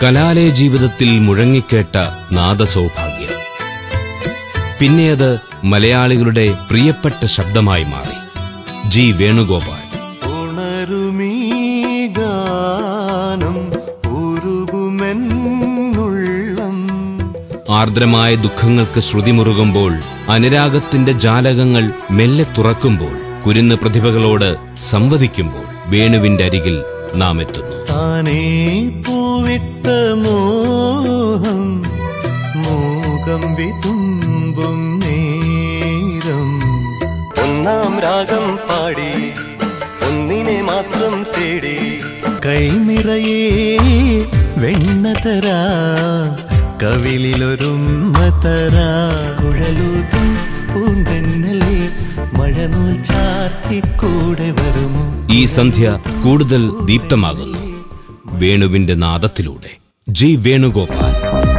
കലാലയ ജീവിതത്തിൽ മുഴങ്ങിക്കേട്ട നാദസൗഭാഗ്യം. പിന്നെ അത് മലയാളികളുടെ പ്രിയപ്പെട്ട ശബ്ദമായി മാറി. ജി വേണുഗോപാൽ. ആർദ്രമായ ദുഃഖങ്ങൾക്ക് ശ്രുതിമുറുകുമ്പോൾ, അനുരാഗത്തിന്റെ ജാലകങ്ങൾ മെല്ലെ തുറക്കുമ്പോൾ, കുരുന്ന് പ്രതിഭകളോട് സംവദിക്കുമ്പോൾ വേണുവിന്റെ അരികിൽ നാം എത്തുന്നു. താനേ പൂവിട്ട മോഹം മോകം വിതുമ്പും നേരം, ഒന്നാം രാഗം പാടി ഒന്നിനെ മാത്രം തേടി, കൈ നിറയെ വെണ്ണതരാ കവിളിലൊരുമ്മതരാ, കുഴലൂതും പൂങ്കന്നലെ മഴനൂൽ ചാർത്തിക്കൂടെ വരുമോ. ഈ സന്ധ്യ കൂടുതൽ ദീപ്തമാകുന്നു വേണുവിന്റെ നാദത്തിലൂടെ. ജി വേണുഗോപാൽ.